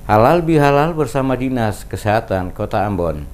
Halal bihalal bersama Dinas Kesehatan Kota Ambon.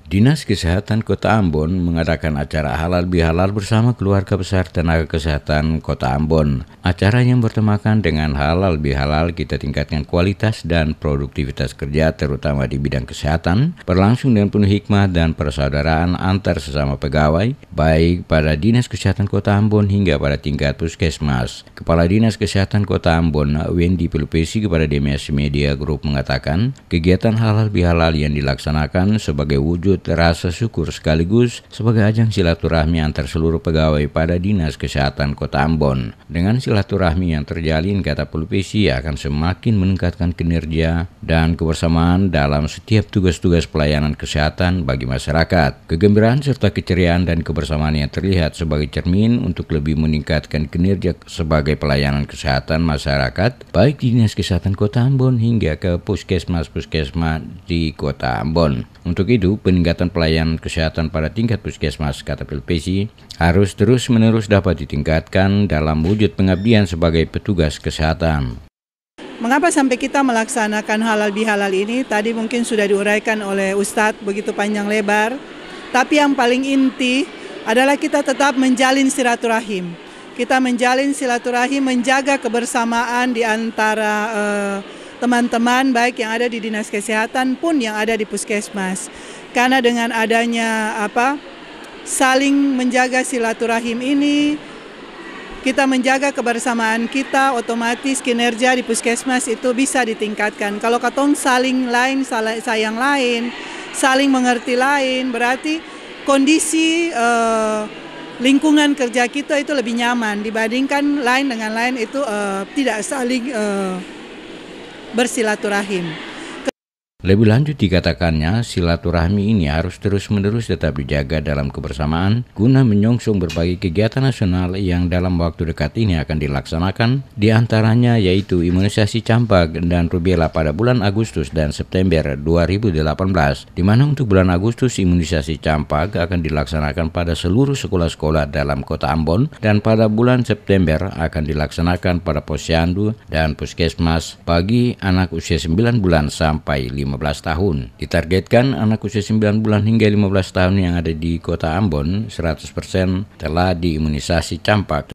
Dinas Kesehatan Kota Ambon mengadakan acara halal bihalal bersama keluarga besar tenaga kesehatan Kota Ambon. Acara yang bertemakan dengan halal bihalal kita tingkatkan kualitas dan produktivitas kerja terutama di bidang kesehatan, berlangsung dengan penuh hikmah dan persaudaraan antar sesama pegawai, baik pada Dinas Kesehatan Kota Ambon hingga pada tingkat puskesmas. Kepala Dinas Kesehatan Kota Ambon, Wendy Pelupesi, kepada DMS Media Group mengatakan, kegiatan halal bihalal yang dilaksanakan sebagai wujud rasa syukur sekaligus sebagai ajang silaturahmi antar seluruh pegawai pada Dinas Kesehatan Kota Ambon. Dengan silaturahmi yang terjalin, kata Pelupesi, akan semakin meningkatkan kinerja dan kebersamaan dalam setiap tugas-tugas pelayanan kesehatan bagi masyarakat. Kegembiraan serta keceriaan dan kebersamaan yang terlihat sebagai cermin untuk lebih meningkatkan kinerja sebagai pelayanan kesehatan masyarakat baik di Dinas Kesehatan Kota Ambon hingga ke puskesmas-puskesmas di Kota Ambon. Untuk itu, peningkatan pelayanan kesehatan pada tingkat puskesmas, kata Pelupesi, harus terus-menerus dapat ditingkatkan dalam wujud pengabdian sebagai petugas kesehatan. Mengapa sampai kita melaksanakan halal bihalal ini? Tadi mungkin sudah diuraikan oleh Ustadz begitu panjang lebar. Tapi yang paling inti adalah kita tetap menjalin silaturahim. Kita menjalin silaturahim, menjaga kebersamaan di antara teman-teman baik yang ada di Dinas Kesehatan pun yang ada di puskesmas. Karena dengan adanya saling menjaga silaturahim ini, kita menjaga kebersamaan kita, otomatis kinerja di puskesmas itu bisa ditingkatkan. Kalau katong saling lain, sayang lain, saling mengerti lain, berarti kondisi lingkungan kerja kita itu lebih nyaman dibandingkan lain dengan lain itu tidak saling bersilaturahim. Lebih lanjut dikatakannya, silaturahmi ini harus terus-menerus tetap dijaga dalam kebersamaan guna menyongsong berbagai kegiatan nasional yang dalam waktu dekat ini akan dilaksanakan, diantaranya yaitu imunisasi campak dan rubella pada bulan Agustus dan September 2018, di mana untuk bulan Agustus imunisasi campak akan dilaksanakan pada seluruh sekolah-sekolah dalam Kota Ambon dan pada bulan September akan dilaksanakan pada posyandu dan puskesmas bagi anak usia 9 bulan sampai 15 tahun. Ditargetkan anak usia 9 bulan hingga 15 tahun yang ada di Kota Ambon 100% telah diimunisasi campak.